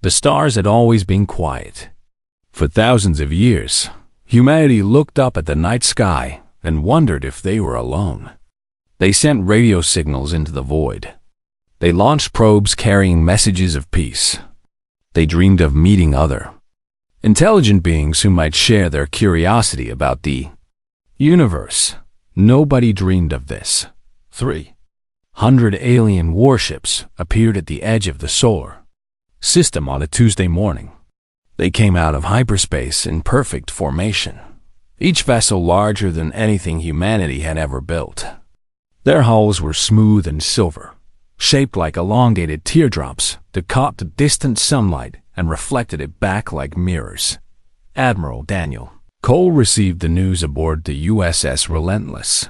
The stars had always been quiet. For thousands of years, humanity looked up at the night sky and wondered if they were alone. They sent radio signals into the void. They launched probes carrying messages of peace. They dreamed of meeting other intelligent beings who might share their curiosity about the universe. Nobody dreamed of this. 300 alien warships appeared at the edge of the solar system on a Tuesday morning. They came out of hyperspace in perfect formation, each vessel larger than anything humanity had ever built. Their hulls were smooth and silver, shaped like elongated teardrops that caught the distant sunlight and reflected it back like mirrors. Admiral Daniel Cole received the news aboard the USS Relentless,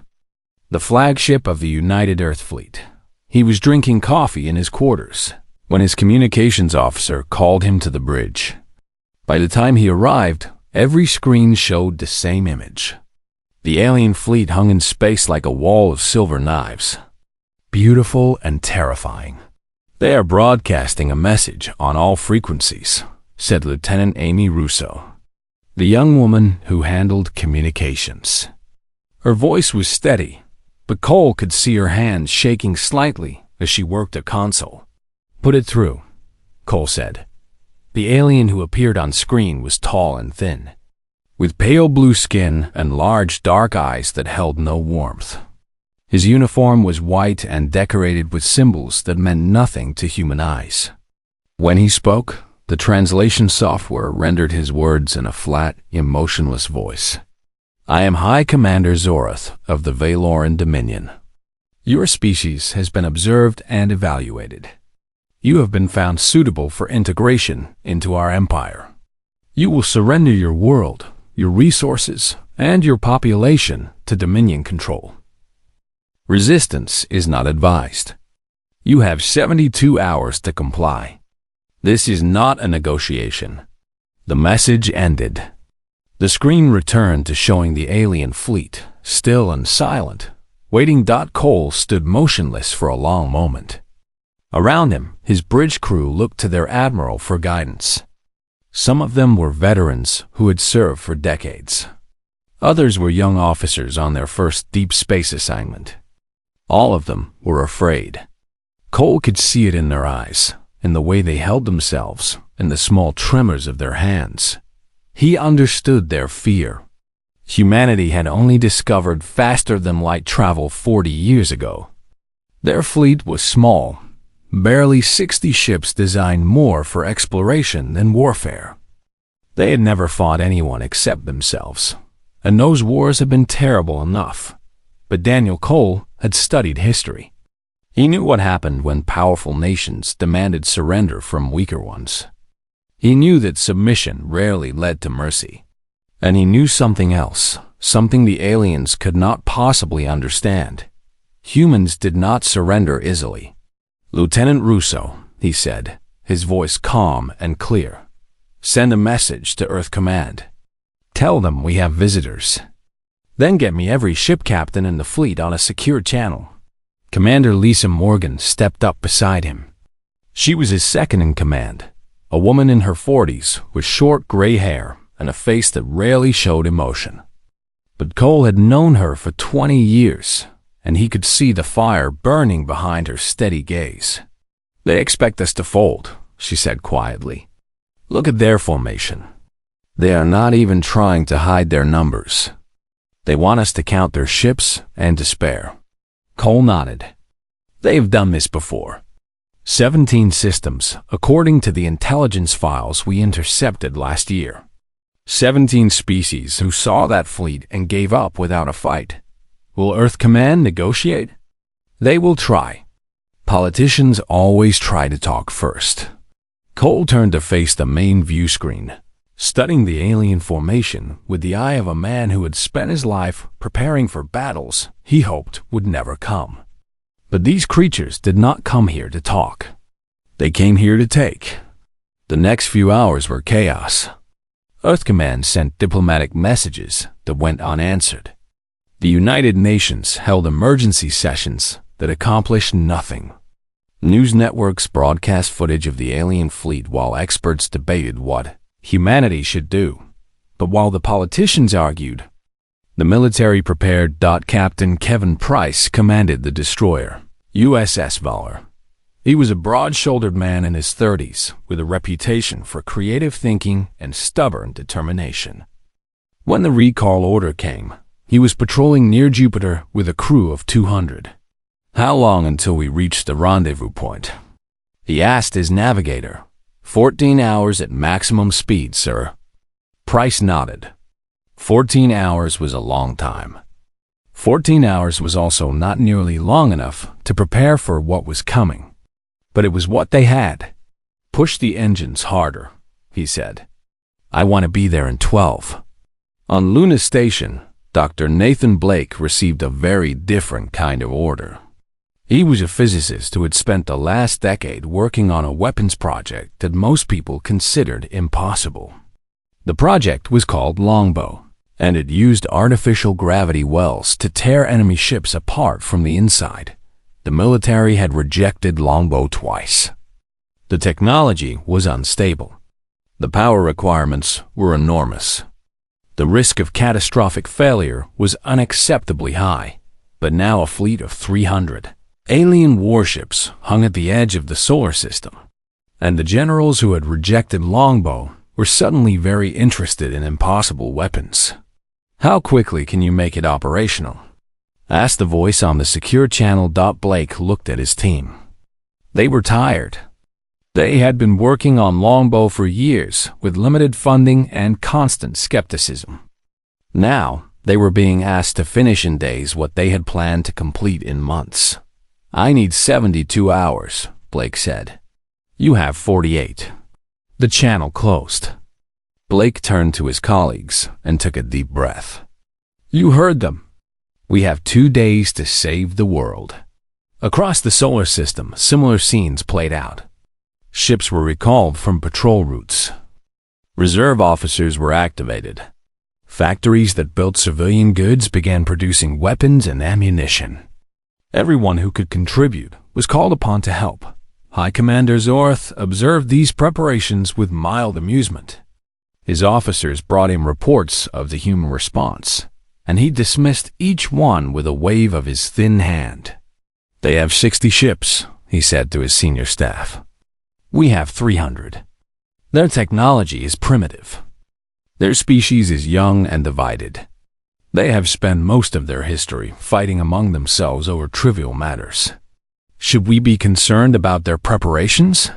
the flagship of the United Earth Fleet. He was drinking coffee in his quarters when his communications officer called him to the bridge. By the time he arrived, every screen showed the same image. The alien fleet hung in space like a wall of silver knives, beautiful and terrifying. "They are broadcasting a message on all frequencies," said Lieutenant Amy Russo, the young woman who handled communications. Her voice was steady, but Cole could see her hands shaking slightly as she worked a console. "Put it through," Cole said. The alien who appeared on screen was tall and thin, with pale blue skin and large dark eyes that held no warmth. His uniform was white and decorated with symbols that meant nothing to human eyes. When he spoke, the translation software rendered his words in a flat, emotionless voice. "I am High Commander Zorath of the Valoran Dominion. Your species has been observed and evaluated. You have been found suitable for integration into our empire. You will surrender your world, your resources, and your population to Dominion control. Resistance is not advised. You have 72 hours to comply. This is not a negotiation." The message ended. The screen returned to showing the alien fleet, still and silent, waiting. Cole stood motionless for a long moment. Around him, his bridge crew looked to their admiral for guidance. Some of them were veterans who had served for decades. Others were young officers on their first deep space assignment. All of them were afraid. Cole could see it in their eyes, in the way they held themselves, in the small tremors of their hands. He understood their fear. Humanity had only discovered faster-than-light travel 40 years ago. Their fleet was small, barely 60 ships designed more for exploration than warfare. They had never fought anyone except themselves, and those wars had been terrible enough. But Daniel Cole had studied history. He knew what happened when powerful nations demanded surrender from weaker ones. He knew that submission rarely led to mercy. And he knew something else, something the aliens could not possibly understand. Humans did not surrender easily. "Lieutenant Russo," he said, his voice calm and clear, "send a message to Earth Command. Tell them we have visitors. Then get me every ship captain in the fleet on a secure channel." Commander Lisa Morgan stepped up beside him. She was his second in command, a woman in her 40s with short gray hair and a face that rarely showed emotion. But Cole had known her for 20 years, and he could see the fire burning behind her steady gaze. "They expect us to fold," she said quietly. "Look at their formation. They are not even trying to hide their numbers. They want us to count their ships and despair." Cole nodded. "They've done this before. 17 systems, according to the intelligence files we intercepted last year. 17 species who saw that fleet and gave up without a fight. Will Earth Command negotiate? They will try. Politicians always try to talk first." Cole turned to face the main view screen, studying the alien formation with the eye of a man who had spent his life preparing for battles he hoped would never come. But these creatures did not come here to talk. They came here to take. The next few hours were chaos. Earth Command sent diplomatic messages that went unanswered. The United Nations held emergency sessions that accomplished nothing. News networks broadcast footage of the alien fleet while experts debated what humanity should do. But while the politicians argued, the military prepared. Captain Kevin Price commanded the destroyer, USS Valor. He was a broad-shouldered man in his 30s with a reputation for creative thinking and stubborn determination. When the recall order came, he was patrolling near Jupiter with a crew of 200. "How long until we reach the rendezvous point?" he asked his navigator. 14 hours at maximum speed, sir." Price nodded. 14 hours was a long time. 14 hours was also not nearly long enough to prepare for what was coming. But it was what they had. "Push the engines harder," he said. "I want to be there in 12. On Luna Station, Dr. Nathan Blake received a very different kind of order. He was a physicist who had spent the last decade working on a weapons project that most people considered impossible. The project was called Longbow, and it used artificial gravity wells to tear enemy ships apart from the inside. The military had rejected Longbow twice. The technology was unstable. The power requirements were enormous. The risk of catastrophic failure was unacceptably high, but now a fleet of 300 alien warships hung at the edge of the solar system, and the generals who had rejected Longbow were suddenly very interested in impossible weapons. "How quickly can you make it operational?" asked the voice on the secure channel. Blake looked at his team. They were tired. They had been working on Longbow for years with limited funding and constant skepticism. Now, they were being asked to finish in days what they had planned to complete in months. "I need 72 hours, Blake said. "You have 48. The channel closed. Blake turned to his colleagues and took a deep breath. "You heard them. We have 2 days to save the world." Across the solar system, similar scenes played out. Ships were recalled from patrol routes. Reserve officers were activated. Factories that built civilian goods began producing weapons and ammunition. Everyone who could contribute was called upon to help. High Commander Zorth observed these preparations with mild amusement. His officers brought him reports of the human response, and he dismissed each one with a wave of his thin hand. "They have 60 ships," he said to his senior staff. "We have 300. Their technology is primitive. Their species is young and divided. They have spent most of their history fighting among themselves over trivial matters. Should we be concerned about their preparations?"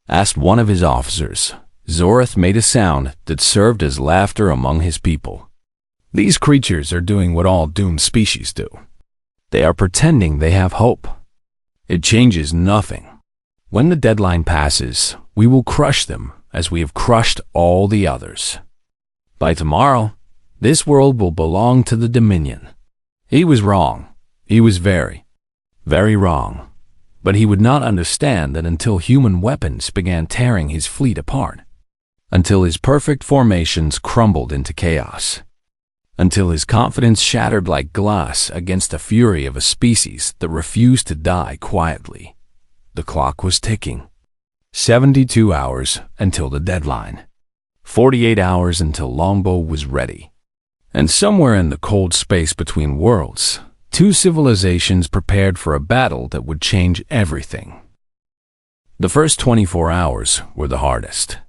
asked one of his officers. Zorth made a sound that served as laughter among his people. "These creatures are doing what all doomed species do. They are pretending they have hope. It changes nothing. When the deadline passes, we will crush them as we have crushed all the others. By tomorrow, this world will belong to the Dominion." He was wrong. He was very, very wrong. But he would not understand that until human weapons began tearing his fleet apart, until his perfect formations crumbled into chaos, until his confidence shattered like glass against the fury of a species that refused to die quietly. The clock was ticking. 72 hours until the deadline. 48 hours until Longbow was ready. And somewhere in the cold space between worlds, 2 civilizations prepared for a battle that would change everything. The first 24 hours were the hardest.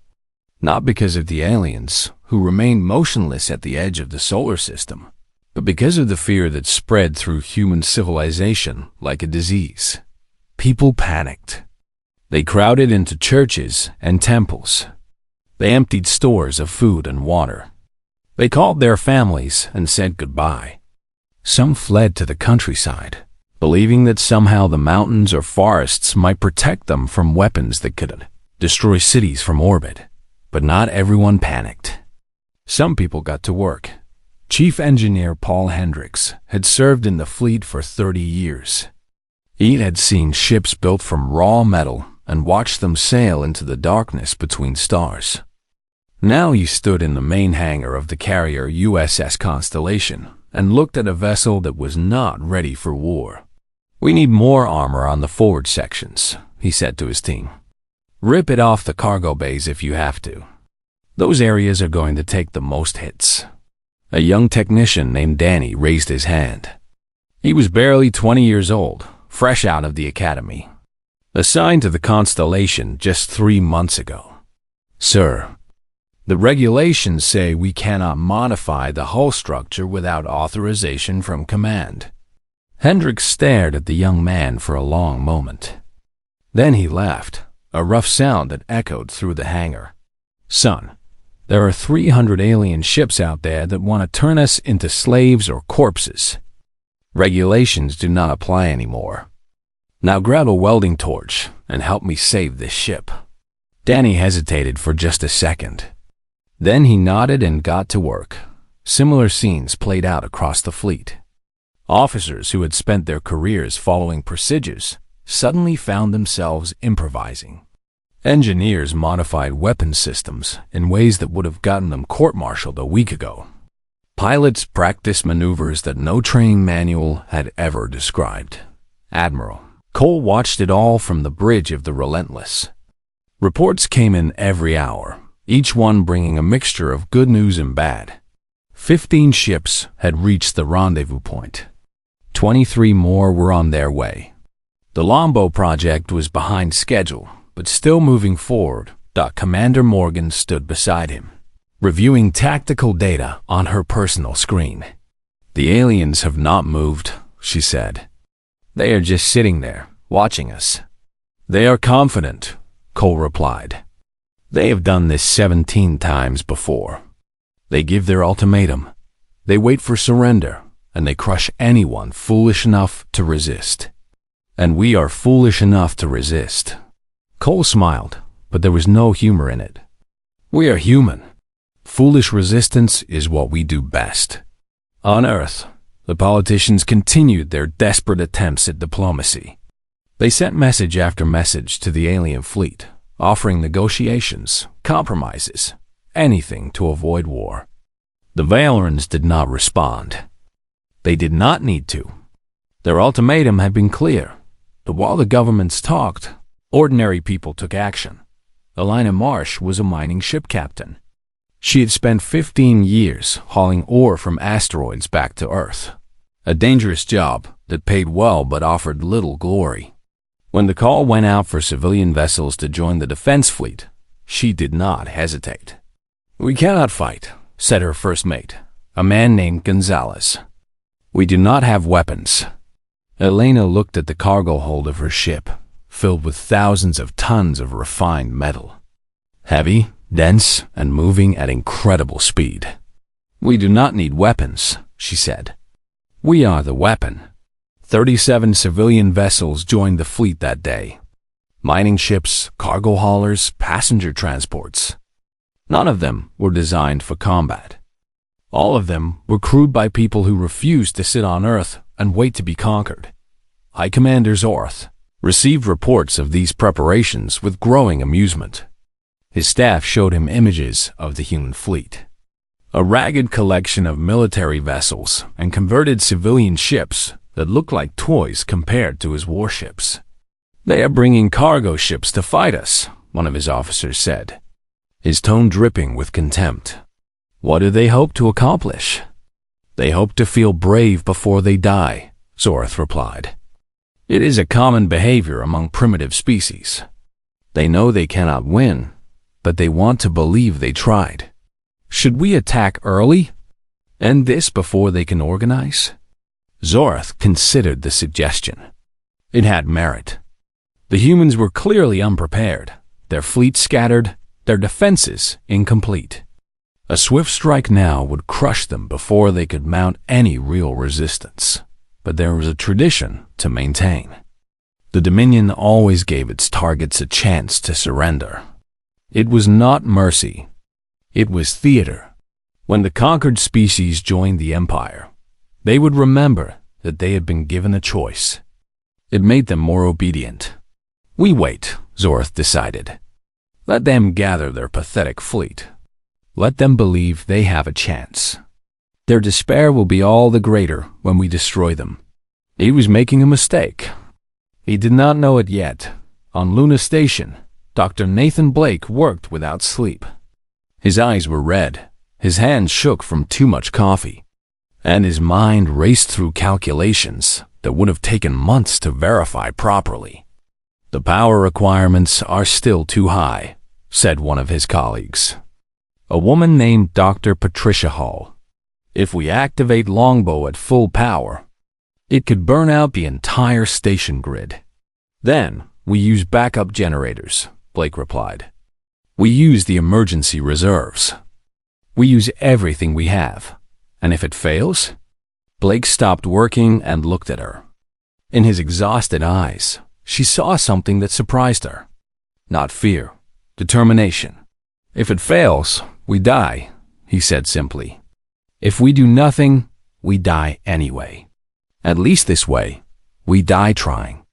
Not because of the aliens, who remained motionless at the edge of the solar system, but because of the fear that spread through human civilization like a disease. People panicked. They crowded into churches and temples. They emptied stores of food and water. They called their families and said goodbye. Some fled to the countryside, believing that somehow the mountains or forests might protect them from weapons that could destroy cities from orbit. But not everyone panicked. Some people got to work. Chief Engineer Paul Hendricks had served in the fleet for 30 years. He had seen ships built from raw metal and watched them sail into the darkness between stars. Now he stood in the main hangar of the carrier USS Constellation and looked at a vessel that was not ready for war. We need more armor on the forward sections, he said to his team. Rip it off the cargo bays if you have to. Those areas are going to take the most hits. A young technician named Danny raised his hand. He was barely 20 years old, fresh out of the academy, assigned to the Constellation just 3 months ago. Sir, the regulations say we cannot modify the hull structure without authorization from command. Hendricks stared at the young man for a long moment. Then he laughed, a rough sound that echoed through the hangar. Son, there are 300 alien ships out there that want to turn us into slaves or corpses. Regulations do not apply anymore. Now grab a welding torch and help me save this ship. Danny hesitated for just a second. Then he nodded and got to work. Similar scenes played out across the fleet. Officers who had spent their careers following procedures suddenly found themselves improvising. Engineers modified weapon systems in ways that would have gotten them court-martialed a week ago. Pilots practiced maneuvers that no training manual had ever described. Admiral Cole watched it all from the bridge of the Relentless. Reports came in every hour, each one bringing a mixture of good news and bad. 15 ships had reached the rendezvous point. 23 more were on their way. The Lombo project was behind schedule, but still moving forward. Commander Morgan stood beside him, reviewing tactical data on her personal screen. The aliens have not moved, she said. They are just sitting there, watching us. They are confident, Cole replied. They have done this 17 times before. They give their ultimatum. They wait for surrender, and they crush anyone foolish enough to resist. And we are foolish enough to resist. Cole smiled, but there was no humor in it. We are human. Foolish resistance is what we do best. On Earth, the politicians continued their desperate attempts at diplomacy. They sent message after message to the alien fleet, offering negotiations, compromises, anything to avoid war. The Valerans did not respond. They did not need to. Their ultimatum had been clear, but while the governments talked, ordinary people took action. Elena Marsh was a mining ship captain. She had spent 15 years hauling ore from asteroids back to Earth, a dangerous job that paid well but offered little glory. When the call went out for civilian vessels to join the defense fleet, she did not hesitate. We cannot fight, said her first mate, a man named Gonzalez. We do not have weapons. Elena looked at the cargo hold of her ship, filled with thousands of tons of refined metal. Heavy, dense, and moving at incredible speed. We do not need weapons, she said. We are the weapon. 37 civilian vessels joined the fleet that day. Mining ships, cargo haulers, passenger transports. None of them were designed for combat. All of them were crewed by people who refused to sit on Earth and wait to be conquered. High Commander Zorth received reports of these preparations with growing amusement. His staff showed him images of the human fleet. A ragged collection of military vessels and converted civilian ships that looked like toys compared to his warships. They are bringing cargo ships to fight us, one of his officers said, his tone dripping with contempt. What do they hope to accomplish? They hope to feel brave before they die, Zorth replied. It is a common behavior among primitive species. They know they cannot win, but they want to believe they tried. Should we attack early? End this before they can organize? Zorth considered the suggestion. It had merit. The humans were clearly unprepared, their fleet scattered, their defenses incomplete. A swift strike now would crush them before they could mount any real resistance. But there was a tradition to maintain. The Dominion always gave its targets a chance to surrender. It was not mercy. It was theater. When the conquered species joined the Empire, they would remember that they had been given a choice. It made them more obedient. We wait, Zorth decided. Let them gather their pathetic fleet. Let them believe they have a chance. Their despair will be all the greater when we destroy them. He was making a mistake. He did not know it yet. On Luna Station, Dr. Nathan Blake worked without sleep. His eyes were red, his hands shook from too much coffee, and his mind raced through calculations that would have taken months to verify properly. "The power requirements are still too high," said one of his colleagues, a woman named Dr. Patricia Hall. "If we activate Longbow at full power, it could burn out the entire station grid." "Then we use backup generators," Blake replied. "We use the emergency reserves. We use everything we have. And if it fails?" Blake stopped working and looked at her. In his exhausted eyes, she saw something that surprised her. Not fear, determination. "If it fails, we die," he said simply. "If we do nothing, we die anyway. At least this way, we die trying."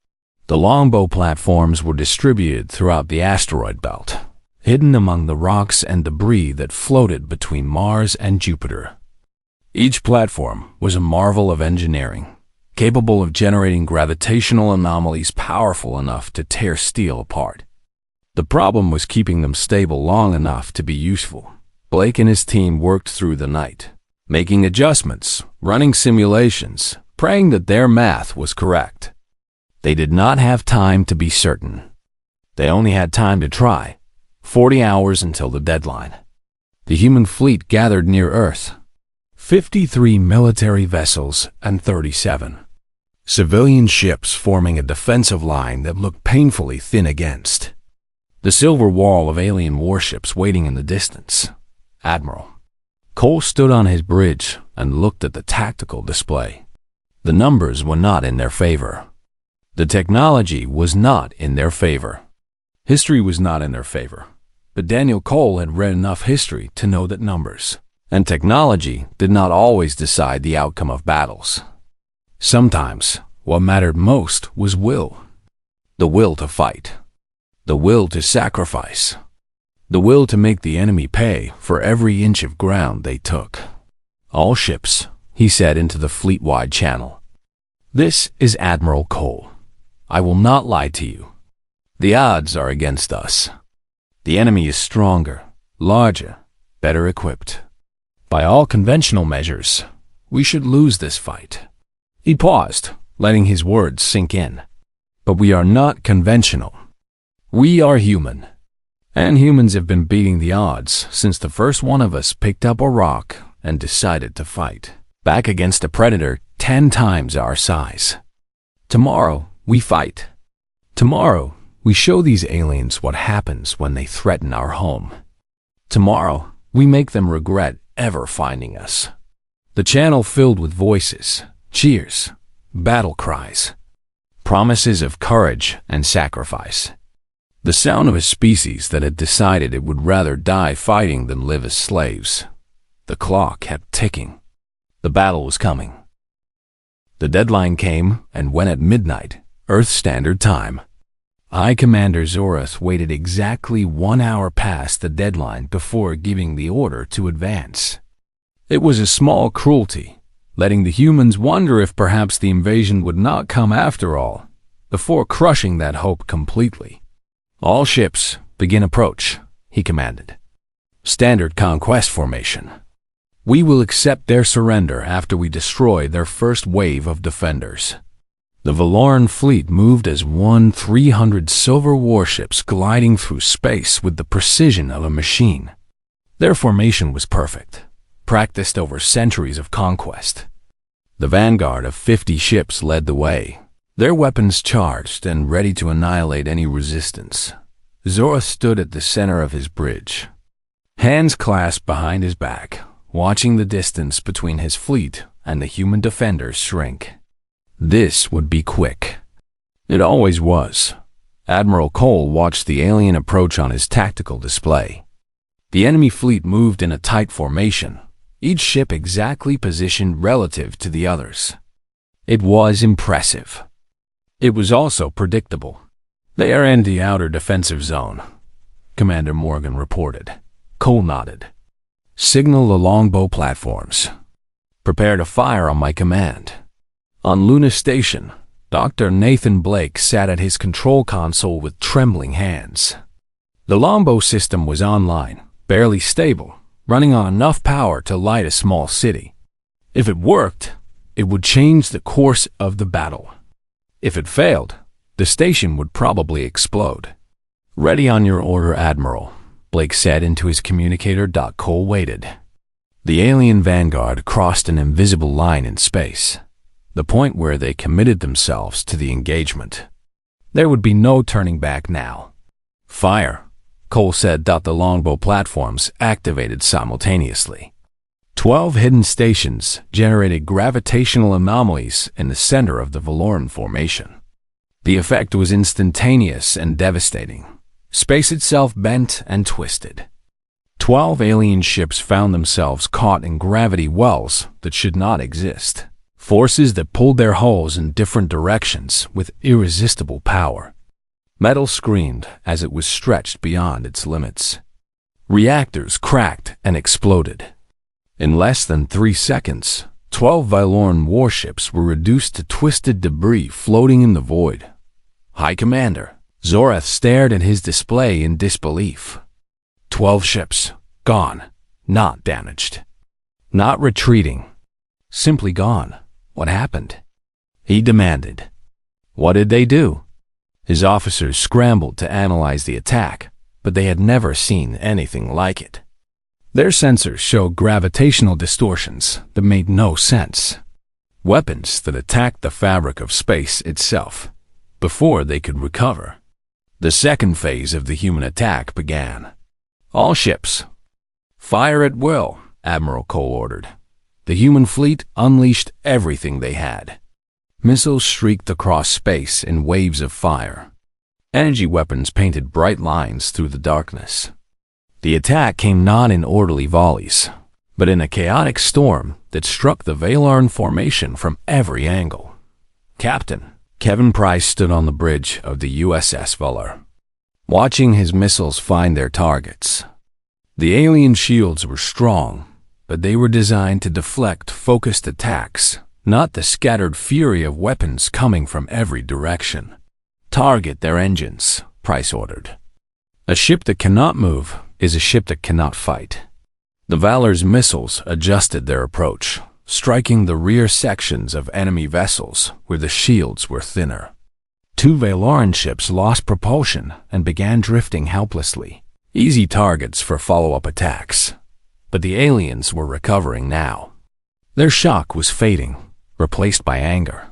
The Longbow platforms were distributed throughout the asteroid belt, hidden among the rocks and debris that floated between Mars and Jupiter. Each platform was a marvel of engineering, capable of generating gravitational anomalies powerful enough to tear steel apart. The problem was keeping them stable long enough to be useful. Blake and his team worked through the night, making adjustments, running simulations, praying that their math was correct. They did not have time to be certain. They only had time to try. 40 hours until the deadline. The human fleet gathered near Earth. 53 military vessels and 37 civilian ships forming a defensive line that looked painfully thin against the silver wall of alien warships waiting in the distance. Admiral Cole stood on his bridge and looked at the tactical display. The numbers were not in their favor. The technology was not in their favor. History was not in their favor. But Daniel Cole had read enough history to know that numbers and technology did not always decide the outcome of battles. Sometimes, what mattered most was will. The will to fight. The will to sacrifice. The will to make the enemy pay for every inch of ground they took. "All ships," he said into the fleet-wide channel. "This is Admiral Cole. I will not lie to you. The odds are against us. The enemy is stronger, larger, better equipped. By all conventional measures, we should lose this fight." He paused, letting his words sink in. "But we are not conventional. We are human. And humans have been beating the odds since the first one of us picked up a rock and decided to fight back against a predator 10 times our size. Tomorrow, we fight. Tomorrow, we show these aliens what happens when they threaten our home. Tomorrow, we make them regret ever finding us." The channel filled with voices, cheers, battle cries, promises of courage and sacrifice. The sound of a species that had decided it would rather die fighting than live as slaves. The clock kept ticking. The battle was coming. The deadline came and went at midnight, Earth Standard Time. High Commander Zorath waited exactly 1 hour past the deadline before giving the order to advance. It was a small cruelty, letting the humans wonder if perhaps the invasion would not come after all, before crushing that hope completely. "All ships, begin approach," he commanded. "Standard conquest formation. We will accept their surrender after we destroy their first wave of defenders." The Valoran fleet moved as 300 silver warships gliding through space with the precision of a machine. Their formation was perfect, practiced over centuries of conquest. The vanguard of 50 ships led the way, their weapons charged and ready to annihilate any resistance. Zorath stood at the center of his bridge, hands clasped behind his back, watching the distance between his fleet and the human defenders shrink. This would be quick. It always was. Admiral Cole watched the alien approach on his tactical display. The enemy fleet moved in a tight formation, each ship exactly positioned relative to the others. It was impressive. It was also predictable. "They are in the outer defensive zone," Commander Morgan reported. Cole nodded. "Signal the longbow platforms. Prepare to fire on my command." On Luna Station, Dr. Nathan Blake sat at his control console with trembling hands. The longbow system was online, barely stable, running on enough power to light a small city. If it worked, it would change the course of the battle. If it failed, the station would probably explode. "Ready on your order, Admiral," Blake said into his communicator. Cole waited. The alien vanguard crossed an invisible line in space, the point where they committed themselves to the engagement. There would be no turning back now. "Fire," Cole said. The longbow platforms activated simultaneously. 12 hidden stations generated gravitational anomalies in the center of the Valoran formation. The effect was instantaneous and devastating. Space itself bent and twisted. 12 alien ships found themselves caught in gravity wells that should not exist. Forces that pulled their hulls in different directions with irresistible power. Metal screamed as it was stretched beyond its limits. Reactors cracked and exploded. In less than 3 seconds, 12 Valoran warships were reduced to twisted debris floating in the void. "High Commander," Zorath stared at his display in disbelief. 12 ships, gone, not damaged. Not retreating, simply gone. What happened? He demanded. What did they do? His officers scrambled to analyze the attack, but they had never seen anything like it. Their sensors showed gravitational distortions that made no sense. Weapons that attacked the fabric of space itself before they could recover. The second phase of the human attack began. "All ships, fire at will," Admiral Cole ordered. The human fleet unleashed everything they had. Missiles streaked across space in waves of fire. Energy weapons painted bright lines through the darkness. The attack came not in orderly volleys, but in a chaotic storm that struck the Valoran formation from every angle. Captain Kevin Price stood on the bridge of the USS Valor, watching his missiles find their targets. The alien shields were strong, but they were designed to deflect focused attacks, not the scattered fury of weapons coming from every direction. "Target their engines," Price ordered. A ship that cannot move is a ship that cannot fight. The Valor's missiles adjusted their approach, striking the rear sections of enemy vessels where the shields were thinner. 2 Valoran ships lost propulsion and began drifting helplessly, easy targets for follow-up attacks. But the aliens were recovering now. Their shock was fading, replaced by anger.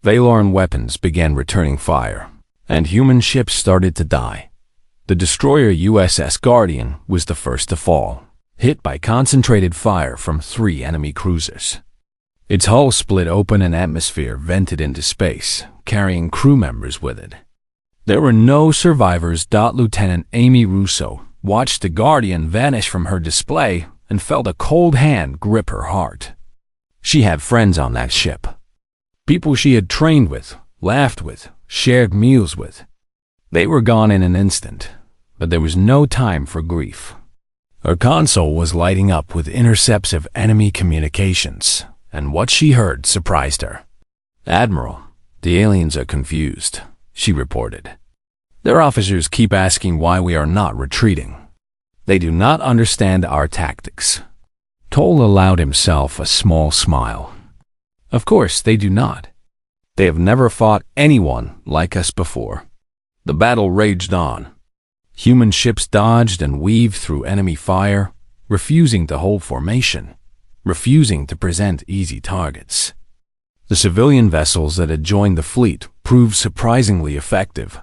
Valoran weapons began returning fire, and human ships started to die. The destroyer USS Guardian was the first to fall, hit by concentrated fire from 3 enemy cruisers. Its hull split open and atmosphere vented into space, carrying crew members with it. There were no survivors. Lieutenant Amy Russo watched the Guardian vanish from her display and felt a cold hand grip her heart. She had friends on that ship. People she had trained with, laughed with, shared meals with. They were gone in an instant, but there was no time for grief. Her console was lighting up with intercepts of enemy communications, and what she heard surprised her. "Admiral, the aliens are confused," she reported. "Their officers keep asking why we are not retreating. They do not understand our tactics." Cole allowed himself a small smile. Of course they do not. They have never fought anyone like us before. The battle raged on. Human ships dodged and weaved through enemy fire, refusing to hold formation, refusing to present easy targets. The civilian vessels that had joined the fleet proved surprisingly effective,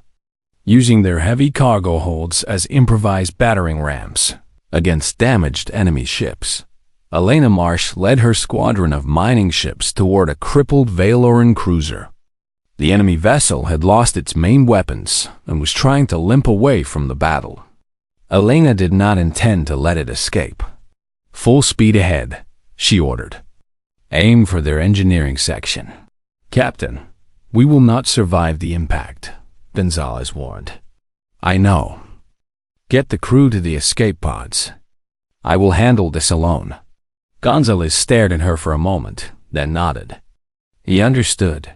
using their heavy cargo holds as improvised battering rams against damaged enemy ships. Elena Marsh led her squadron of mining ships toward a crippled Valoran cruiser. The enemy vessel had lost its main weapons and was trying to limp away from the battle. Elena did not intend to let it escape. "Full speed ahead," she ordered. "Aim for their engineering section." "Captain, we will not survive the impact," Gonzalez warned. "I know. Get the crew to the escape pods. I will handle this alone." Gonzalez stared at her for a moment, then nodded. He understood.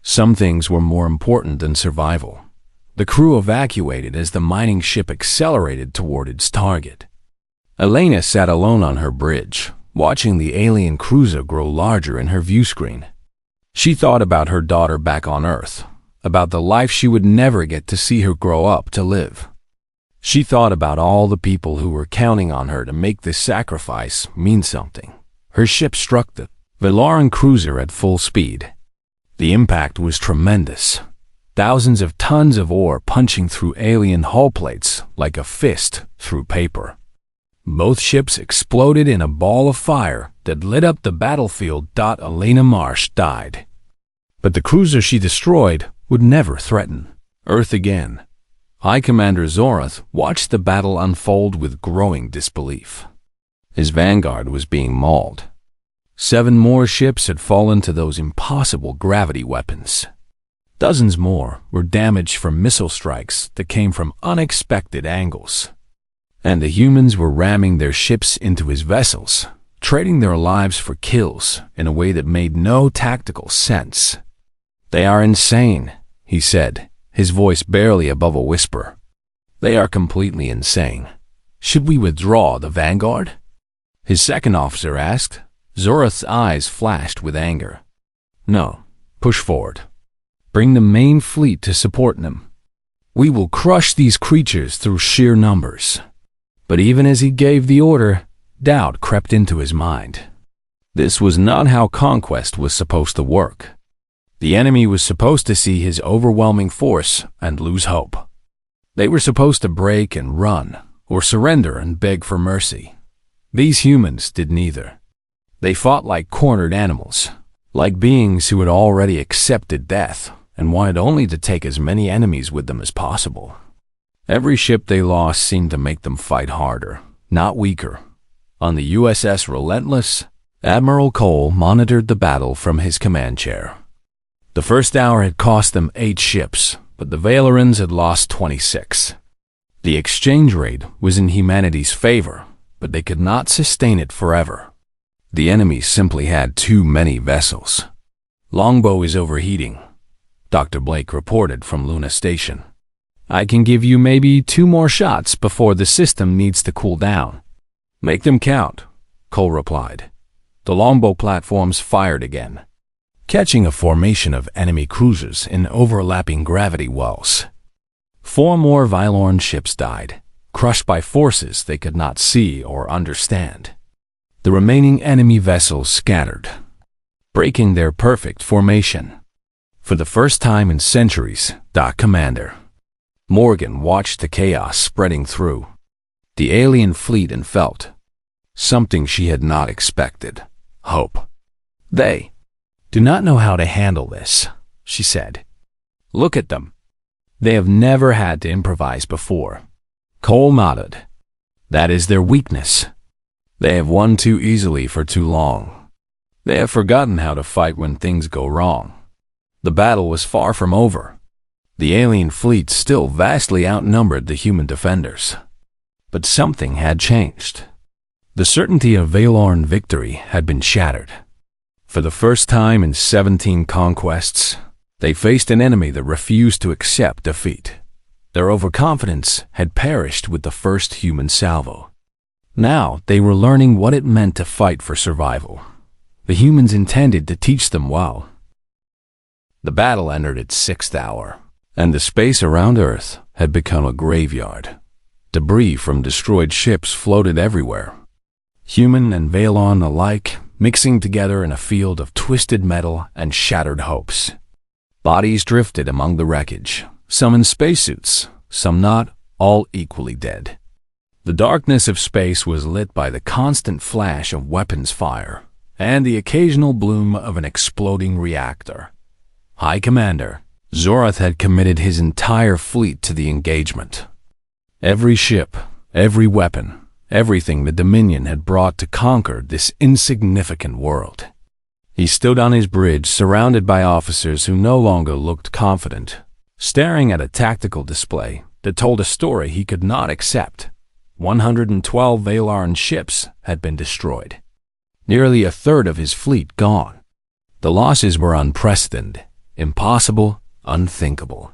Some things were more important than survival. The crew evacuated as the mining ship accelerated toward its target. Elena sat alone on her bridge, watching the alien cruiser grow larger in her view screen. She thought about her daughter back on Earth, about the life she would never get to see her grow up to live. She thought about all the people who were counting on her to make this sacrifice mean something. Her ship struck the Veloran cruiser at full speed. The impact was tremendous. Thousands of tons of ore punching through alien hull plates like a fist through paper. Both ships exploded in a ball of fire that lit up the battlefield. Elena Marsh died. But the cruiser she destroyed would never threaten Earth again. High Commander Zorath watched the battle unfold with growing disbelief. His vanguard was being mauled. 7 more ships had fallen to those impossible gravity weapons. Dozens more were damaged from missile strikes that came from unexpected angles. And the humans were ramming their ships into his vessels, trading their lives for kills in a way that made no tactical sense. "They are insane," he said, his voice barely above a whisper. "They are completely insane. Should we withdraw the vanguard?" His second officer asked. Zorath's eyes flashed with anger. "No, push forward. Bring the main fleet to support them. We will crush these creatures through sheer numbers." But even as he gave the order, doubt crept into his mind. This was not how conquest was supposed to work. The enemy was supposed to see his overwhelming force and lose hope. They were supposed to break and run, or surrender and beg for mercy. These humans did neither. They fought like cornered animals, like beings who had already accepted death and wanted only to take as many enemies with them as possible. Every ship they lost seemed to make them fight harder, not weaker. On the USS Relentless, Admiral Cole monitored the battle from his command chair. The first hour had cost them 8 ships, but the Valorans had lost 26. The exchange rate was in humanity's favor, but they could not sustain it forever. The enemy simply had too many vessels. "Longbow is overheating," Dr. Blake reported from Luna Station. "I can give you maybe 2 more shots before the system needs to cool down." "Make them count," Cole replied. The longbow platforms fired again, catching a formation of enemy cruisers in overlapping gravity wells. 4 more Vylorn ships died, crushed by forces they could not see or understand. The remaining enemy vessels scattered, breaking their perfect formation. For the first time in centuries, Commander Morgan watched the chaos spreading through the alien fleet and felt something she had not expected: hope. "They do not know how to handle this," she said. "Look at them. They have never had to improvise before." Cole nodded. "That is their weakness. They have won too easily for too long. They have forgotten how to fight when things go wrong." The battle was far from over. The alien fleet still vastly outnumbered the human defenders. But something had changed. The certainty of Valorn victory had been shattered. For the first time in 17 conquests, they faced an enemy that refused to accept defeat. Their overconfidence had perished with the first human salvo. Now they were learning what it meant to fight for survival. The humans intended to teach them well. The battle entered its 6th hour, and the space around Earth had become a graveyard. Debris from destroyed ships floated everywhere, human and Valon alike mixing together in a field of twisted metal and shattered hopes. Bodies drifted among the wreckage, some in spacesuits, some not, all equally dead. The darkness of space was lit by the constant flash of weapons fire and the occasional bloom of an exploding reactor. High Commander Zorath had committed his entire fleet to the engagement. Every ship, every weapon, everything the Dominion had brought to conquer this insignificant world. He stood on his bridge surrounded by officers who no longer looked confident, staring at a tactical display that told a story he could not accept. 112 Valorn ships had been destroyed. Nearly a third of his fleet gone. The losses were unprecedented, impossible, unthinkable.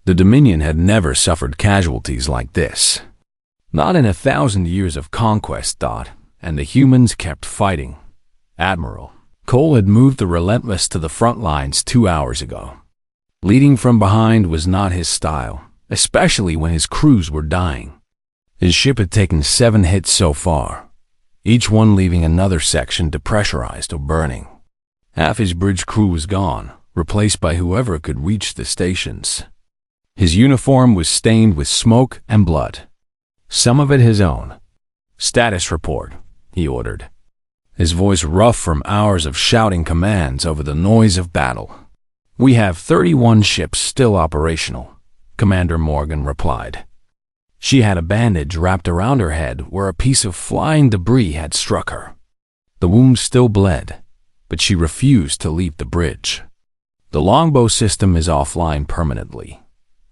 The Dominion had never suffered casualties like this. Not in 1,000 years of conquest, and the humans kept fighting. Admiral Cole had moved the Relentless to the front lines 2 hours ago. Leading from behind was not his style, especially when his crews were dying. His ship had taken 7 hits so far, each one leaving another section depressurized or burning. Half his bridge crew was gone, replaced by whoever could reach the stations. His uniform was stained with smoke and blood, some of it his own. "Status report," he ordered, his voice rough from hours of shouting commands over the noise of battle. "We have 31 ships still operational," Commander Morgan replied. She had a bandage wrapped around her head where a piece of flying debris had struck her. The wound still bled, but she refused to leave the bridge. "The longbow system is offline permanently.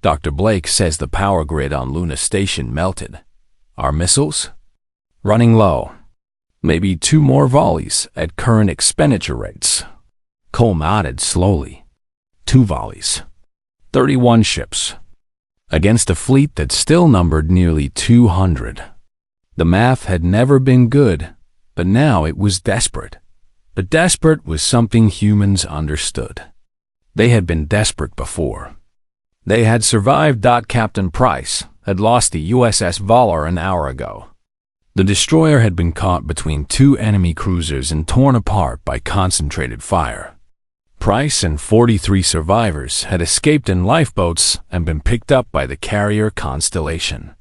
Dr. Blake says the power grid on Luna Station melted. Our missiles? Running low. Maybe 2 more volleys at current expenditure rates." Cole nodded slowly. 2 volleys. 31 ships. Against a fleet that still numbered nearly 200. The math had never been good, but now it was desperate. But desperate was something humans understood. They had been desperate before. They had survived. Captain Price had lost the USS Valor an hour ago. The destroyer had been caught between 2 enemy cruisers and torn apart by concentrated fire. Price and 43 survivors had escaped in lifeboats and been picked up by the carrier Constellation.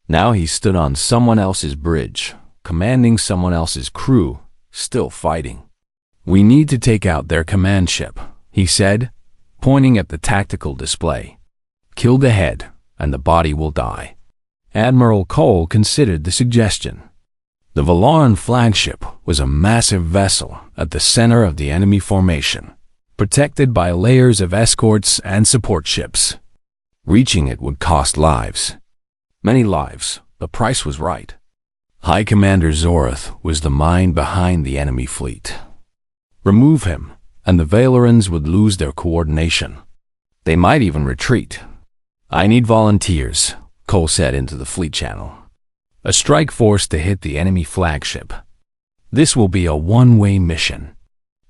Now he stood on someone else's bridge, commanding someone else's crew, still fighting. "We need to take out their command ship," he said, pointing at the tactical display. "Kill the head, and the body will die." Admiral Cole considered the suggestion. The Valoran flagship was a massive vessel at the center of the enemy formation, protected by layers of escorts and support ships. Reaching it would cost lives. Many lives, but Price was right. High Commander Zorath was the mind behind the enemy fleet. Remove him, and the Valorans would lose their coordination. They might even retreat. "I need volunteers," Cole said into the fleet channel. "A strike force to hit the enemy flagship. This will be a one-way mission.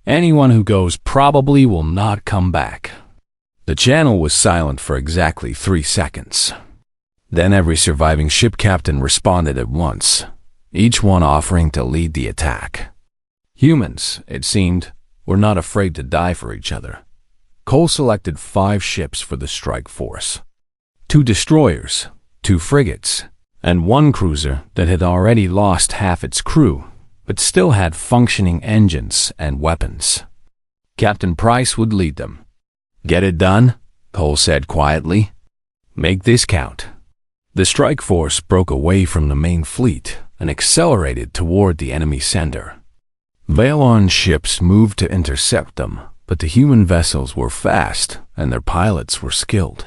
Anyone who goes probably will not come back." The channel was silent for exactly 3 seconds. Then every surviving ship captain responded at once, each one offering to lead the attack. Humans, it seemed, were not afraid to die for each other. Cole selected 5 ships for the strike force. 2 destroyers, 2 frigates, and 1 cruiser that had already lost half its crew, but still had functioning engines and weapons. Captain Price would lead them. "Get it done," Cole said quietly. "Make this count." The strike force broke away from the main fleet and accelerated toward the enemy center. Valon ships moved to intercept them, but the human vessels were fast and their pilots were skilled.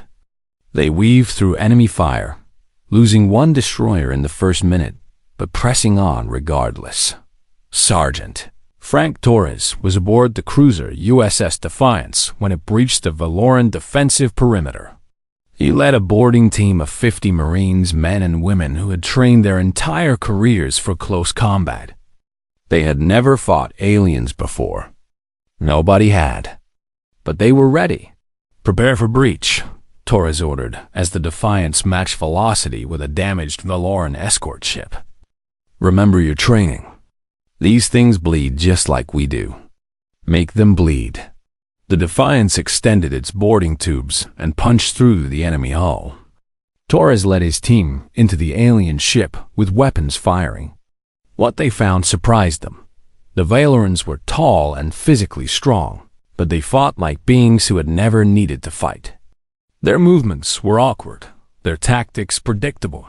They weaved through enemy fire, losing 1 destroyer in the first minute, but pressing on regardless. Sergeant Frank Torres was aboard the cruiser USS Defiance when it breached the Valoran defensive perimeter. He led a boarding team of 50 Marines, men and women who had trained their entire careers for close combat. They had never fought aliens before. Nobody had. But they were ready. "Prepare for breach," Torres ordered as the Defiance matched velocity with a damaged Valoran escort ship. "Remember your training. These things bleed just like we do. Make them bleed." The Defiance extended its boarding tubes and punched through the enemy hull. Torres led his team into the alien ship with weapons firing. What they found surprised them. The Valorans were tall and physically strong, but they fought like beings who had never needed to fight. Their movements were awkward, their tactics predictable,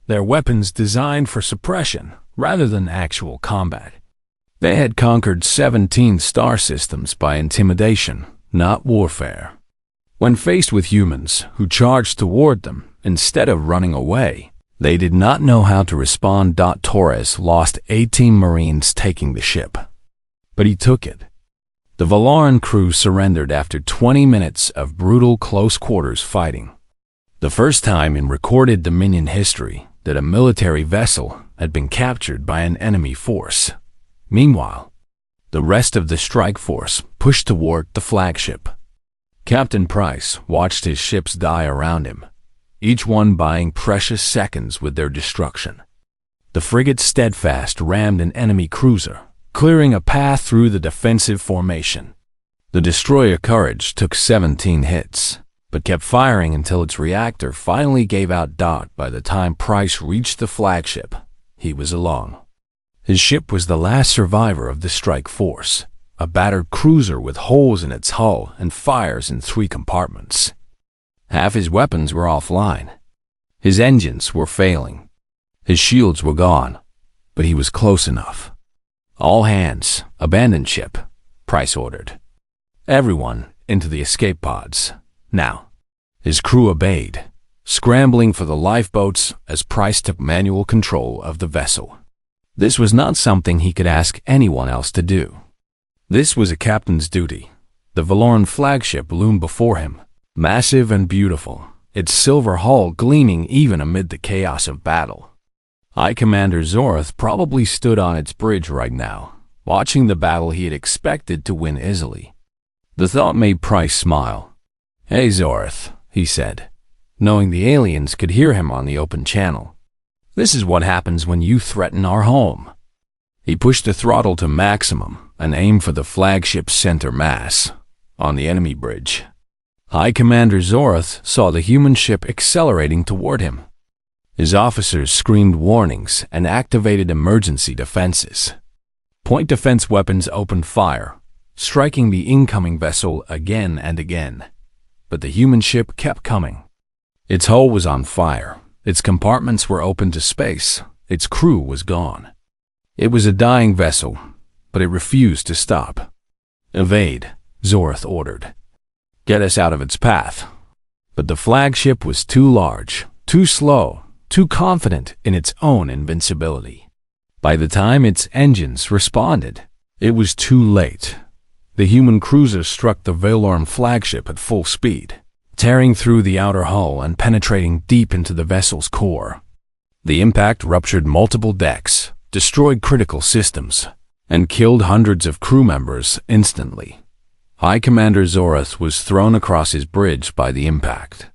their weapons designed for suppression rather than actual combat. They had conquered 17 star systems by intimidation, not warfare. When faced with humans who charged toward them instead of running away, they did not know how to respond. Torres lost 18 Marines taking the ship. But he took it. The Valoran crew surrendered after 20 minutes of brutal close-quarters fighting. The first time in recorded Dominion history that a military vessel had been captured by an enemy force. Meanwhile, the rest of the strike force pushed toward the flagship. Captain Price watched his ships die around him, each one buying precious seconds with their destruction. The frigate Steadfast rammed an enemy cruiser, clearing a path through the defensive formation. The destroyer Courage took 17 hits, but kept firing until its reactor finally gave out. By the time Price reached the flagship, he was alone. His ship was the last survivor of the strike force, a battered cruiser with holes in its hull and fires in 3 compartments. Half his weapons were offline. His engines were failing. His shields were gone, but he was close enough. "All hands, abandon ship," Price ordered. "Everyone into the escape pods, now." His crew obeyed, scrambling for the lifeboats as Price took manual control of the vessel. This was not something he could ask anyone else to do. This was a captain's duty. The Valoran flagship loomed before him, massive and beautiful, its silver hull gleaming even amid the chaos of battle. High Commander Zorath probably stood on its bridge right now, watching the battle he had expected to win easily. The thought made Price smile. "Hey, Zorath," he said, knowing the aliens could hear him on the open channel. "This is what happens when you threaten our home." He pushed the throttle to maximum and aimed for the flagship's center mass, on the enemy bridge. High Commander Zorath saw the human ship accelerating toward him. His officers screamed warnings and activated emergency defenses. Point defense weapons opened fire, striking the incoming vessel again and again. But the human ship kept coming. Its hull was on fire. Its compartments were open to space. Its crew was gone. It was a dying vessel, but it refused to stop. "Evade," Zorath ordered. "Get us out of its path." But the flagship was too large, too slow, too confident in its own invincibility. By the time its engines responded, it was too late. The human cruiser struck the Valoran flagship at full speed, tearing through the outer hull and penetrating deep into the vessel's core. The impact ruptured multiple decks, destroyed critical systems, and killed hundreds of crew members instantly. High Commander Zorath was thrown across his bridge by the impact.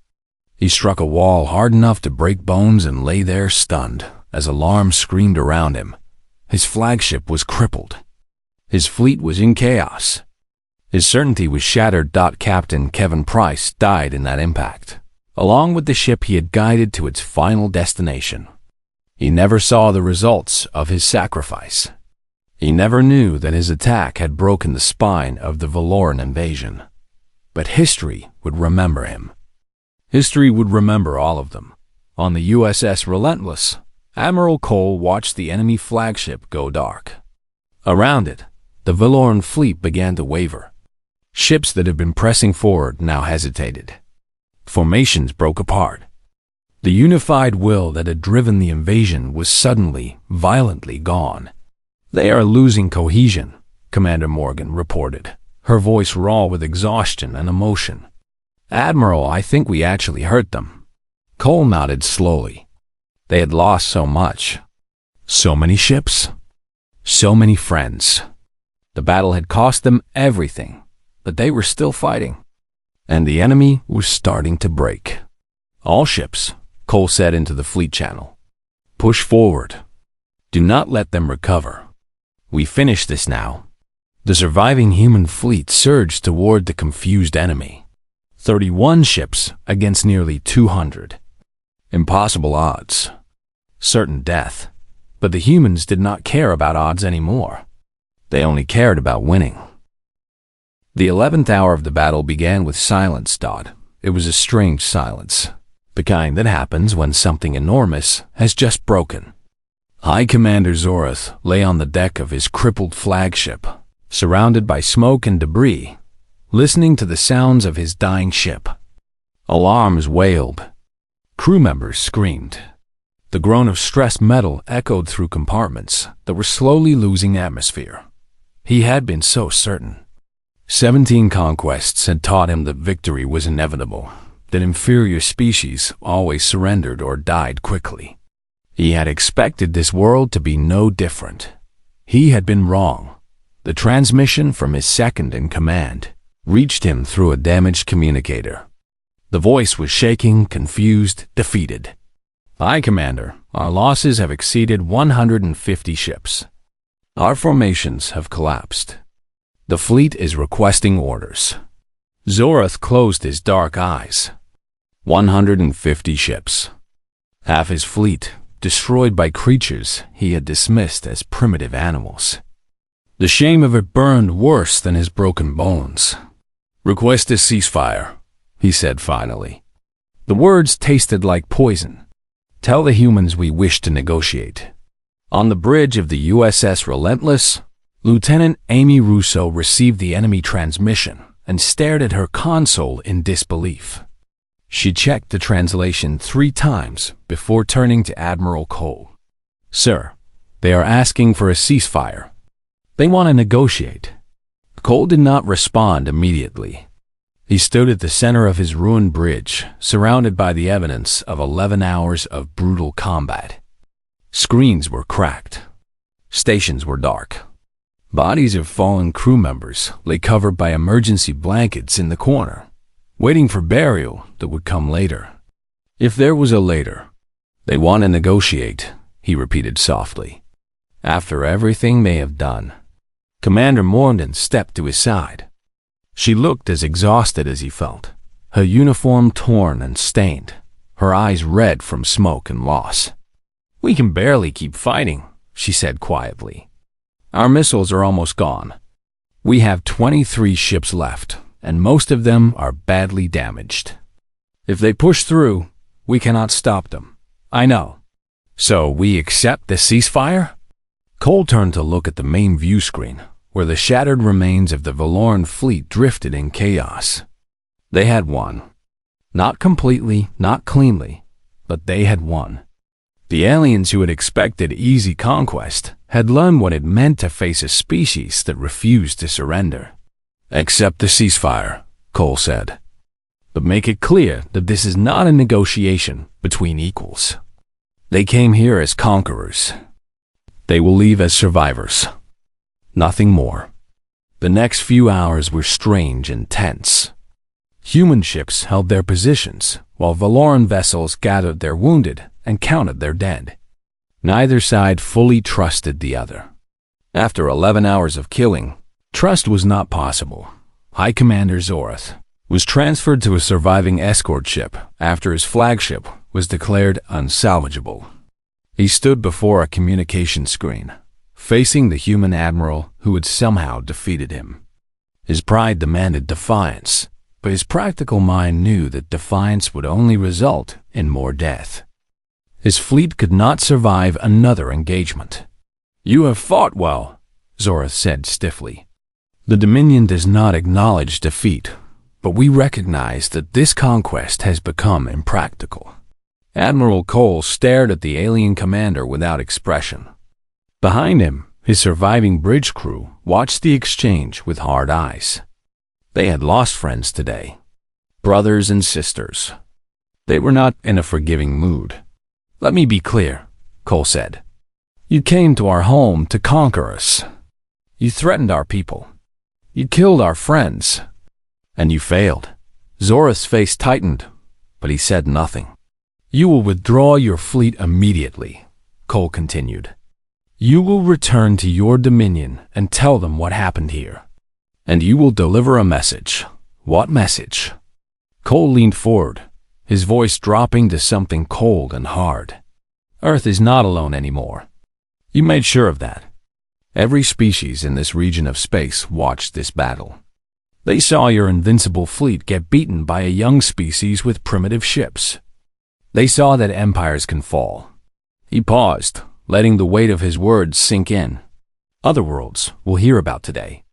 He struck a wall hard enough to break bones and lay there stunned as alarms screamed around him. His flagship was crippled. His fleet was in chaos. His certainty was shattered. Captain Kevin Price died in that impact, along with the ship he had guided to its final destination. He never saw the results of his sacrifice. He never knew that his attack had broken the spine of the Valoran invasion. But history would remember him. History would remember all of them. On the USS Relentless, Admiral Cole watched the enemy flagship go dark. Around it, the Valoran fleet began to waver. Ships that had been pressing forward now hesitated. Formations broke apart. The unified will that had driven the invasion was suddenly, violently gone. "They are losing cohesion," Commander Morgan reported, her voice raw with exhaustion and emotion. "Admiral, I think we actually hurt them." Cole nodded slowly. They had lost so much. So many ships. So many friends. The battle had cost them everything, but they were still fighting. And the enemy was starting to break. "All ships," Cole said into the fleet channel. "Push forward. Do not let them recover. We finish this now." The surviving human fleet surged toward the confused enemy. 31 ships against nearly 200. Impossible odds. Certain death. But the humans did not care about odds anymore. They only cared about winning. The 11th hour of the battle began with silence. It was a strange silence, the kind that happens when something enormous has just broken. High Commander Zorath lay on the deck of his crippled flagship, surrounded by smoke and debris, listening to the sounds of his dying ship. Alarms wailed. Crew members screamed. The groan of stressed metal echoed through compartments that were slowly losing atmosphere. He had been so certain. 17 conquests had taught him that victory was inevitable, that inferior species always surrendered or died quickly. He had expected this world to be no different. He had been wrong. The transmission from his second-in-command reached him through a damaged communicator. The voice was shaking, confused, defeated. "Aye, Commander, our losses have exceeded 150 ships. Our formations have collapsed. The fleet is requesting orders." Zorath closed his dark eyes. 150 ships. Half his fleet, destroyed by creatures he had dismissed as primitive animals. The shame of it burned worse than his broken bones. "Request a ceasefire," he said finally. The words tasted like poison. "Tell the humans we wish to negotiate." On the bridge of the USS Relentless, Lieutenant Amy Russo received the enemy transmission and stared at her console in disbelief. She checked the translation 3 times before turning to Admiral Cole. "Sir, they are asking for a ceasefire. They want to negotiate." Cole did not respond immediately. He stood at the center of his ruined bridge, surrounded by the evidence of 11 hours of brutal combat. Screens were cracked. Stations were dark. Bodies of fallen crew members lay covered by emergency blankets in the corner, waiting for burial that would come later. If there was a later. "They want to negotiate," he repeated softly. "After everything they have done." Commander Morden stepped to his side. She looked as exhausted as he felt, her uniform torn and stained, her eyes red from smoke and loss. "We can barely keep fighting," she said quietly. "Our missiles are almost gone. We have 23 ships left, and most of them are badly damaged. If they push through, we cannot stop them. I know. So we accept the ceasefire?" Cole turned to look at the main view screen, where the shattered remains of the Valoran fleet drifted in chaos. They had won. Not completely, not cleanly, but they had won. The aliens who had expected easy conquest had learned what it meant to face a species that refused to surrender. "Accept the ceasefire," Cole said. "But make it clear that this is not a negotiation between equals. They came here as conquerors. They will leave as survivors. Nothing more." The next few hours were strange and tense. Human ships held their positions, while Valoran vessels gathered their wounded and counted their dead. Neither side fully trusted the other. After 11 hours of killing, trust was not possible. High Commander Zorath was transferred to a surviving escort ship after his flagship was declared unsalvageable. He stood before a communication screen, facing the human admiral who had somehow defeated him. His pride demanded defiance, but his practical mind knew that defiance would only result in more death. His fleet could not survive another engagement. "You have fought well," Zorath said stiffly. "The Dominion does not acknowledge defeat, but we recognize that this conquest has become impractical." Admiral Cole stared at the alien commander without expression. Behind him, his surviving bridge crew watched the exchange with hard eyes. They had lost friends today, brothers and sisters. They were not in a forgiving mood. "Let me be clear," Cole said. "You came to our home to conquer us. You threatened our people. You killed our friends. And you failed." Zorath's face tightened, but he said nothing. "You will withdraw your fleet immediately," Cole continued. "You will return to your Dominion and tell them what happened here. And you will deliver a message." "What message?" Cole leaned forward, his voice dropping to something cold and hard. "Earth is not alone anymore. You made sure of that. Every species in this region of space watched this battle. They saw your invincible fleet get beaten by a young species with primitive ships. They saw that empires can fall." He paused, letting the weight of his words sink in. "Other worlds will hear about today.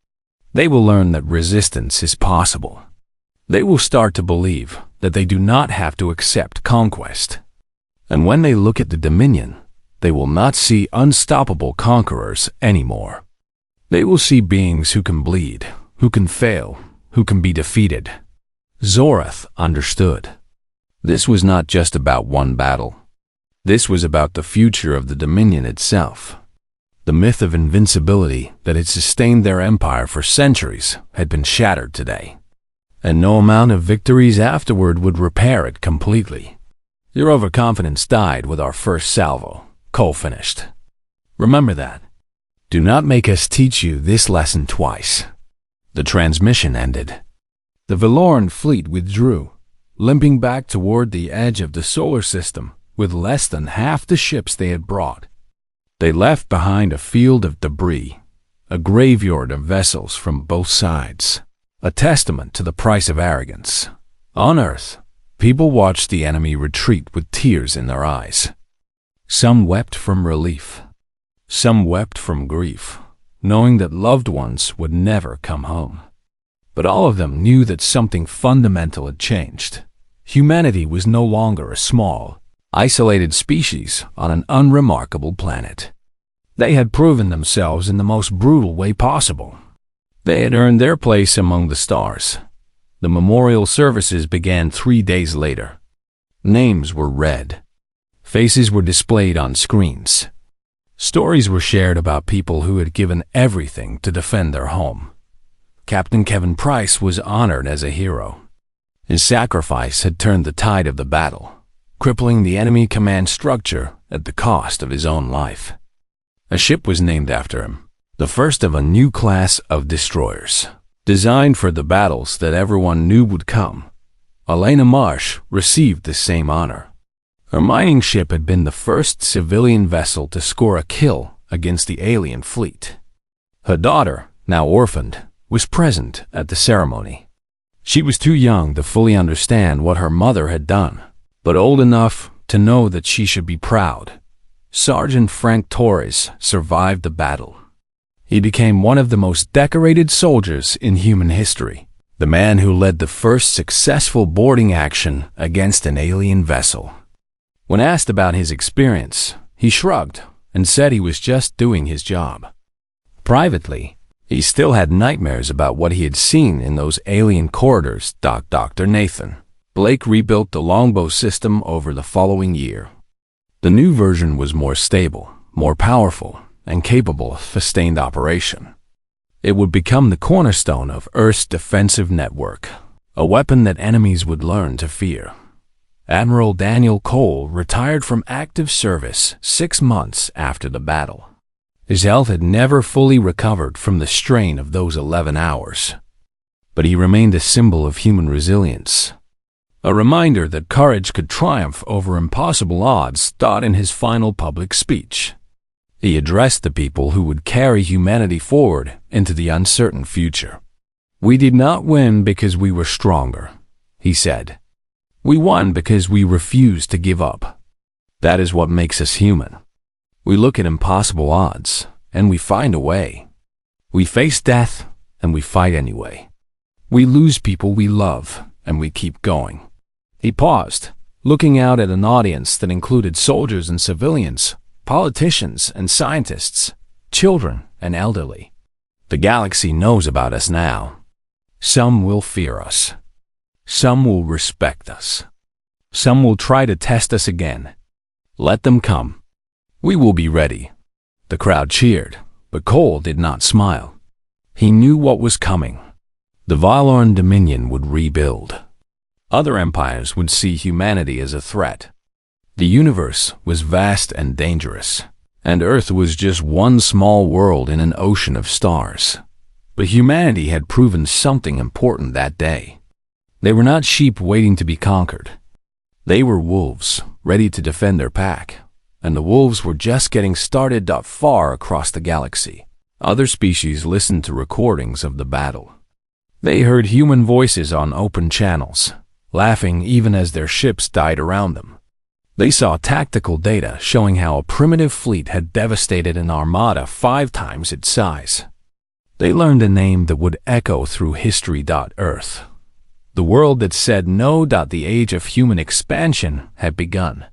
They will learn that resistance is possible. They will start to believe that they do not have to accept conquest. And when they look at the Dominion, they will not see unstoppable conquerors anymore. They will see beings who can bleed, who can fail, who can be defeated. Zorath understood. This was not just about one battle. This was about the future of the Dominion itself. The myth of invincibility that had sustained their empire for centuries had been shattered today, and no amount of victories afterward would repair it completely. Your overconfidence died with our first salvo, Cole finished. Remember that. Do not make us teach you this lesson twice. The transmission ended. The Veloran fleet withdrew, limping back toward the edge of the solar system with less than half the ships they had brought. They left behind a field of debris, a graveyard of vessels from both sides, a testament to the price of arrogance. On Earth, people watched the enemy retreat with tears in their eyes. Some wept from relief. Some wept from grief, knowing that loved ones would never come home. But all of them knew that something fundamental had changed. Humanity was no longer a small, isolated species on an unremarkable planet. They had proven themselves in the most brutal way possible. They had earned their place among the stars. The memorial services began 3 days later. Names were read. Faces were displayed on screens. Stories were shared about people who had given everything to defend their home. Captain Kevin Price was honored as a hero. His sacrifice had turned the tide of the battle, crippling the enemy command structure at the cost of his own life. A ship was named after him, the first of a new class of destroyers, designed for the battles that everyone knew would come. Elena Marsh received the same honor. Her mining ship had been the first civilian vessel to score a kill against the alien fleet. Her daughter, now orphaned, was present at the ceremony. She was too young to fully understand what her mother had done, but old enough to know that she should be proud. Sergeant Frank Torres survived the battle. He became one of the most decorated soldiers in human history, the man who led the first successful boarding action against an alien vessel. When asked about his experience, he shrugged and said he was just doing his job. Privately, he still had nightmares about what he had seen in those alien corridors. Dr. Nathan Blake rebuilt the longbow system over the following year. The new version was more stable, more powerful, and capable of sustained operation. It would become the cornerstone of Earth's defensive network, a weapon that enemies would learn to fear. Admiral Daniel Cole retired from active service 6 months after the battle. His health had never fully recovered from the strain of those 11 hours. But he remained a symbol of human resilience, a reminder that courage could triumph over impossible odds. In his final public speech, he addressed the people who would carry humanity forward into the uncertain future. "We did not win because we were stronger," he said. "We won because we refused to give up. That is what makes us human. We look at impossible odds, and we find a way. We face death, and we fight anyway. We lose people we love, and we keep going." He paused, looking out at an audience that included soldiers and civilians, politicians and scientists, children and elderly. "The galaxy knows about us now. Some will fear us. Some will respect us. Some will try to test us again. Let them come. We will be ready." The crowd cheered, but Cole did not smile. He knew what was coming. The Veloran Dominion would rebuild. Other empires would see humanity as a threat. The universe was vast and dangerous, and Earth was just one small world in an ocean of stars. But humanity had proven something important that day. They were not sheep waiting to be conquered. They were wolves, ready to defend their pack, and the wolves were just getting started. Far across the galaxy, other species listened to recordings of the battle. They heard human voices on open channels, laughing even as their ships died around them. They saw tactical data showing how a primitive fleet had devastated an armada 5 times its size. They learned a name that would echo through history. Earth. The world that said no. The age of human expansion had begun.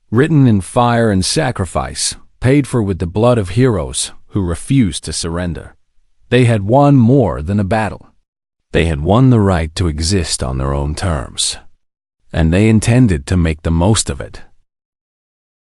Written in fire and sacrifice, paid for with the blood of heroes who refused to surrender. They had won more than a battle. They had won the right to exist on their own terms, and they intended to make the most of it.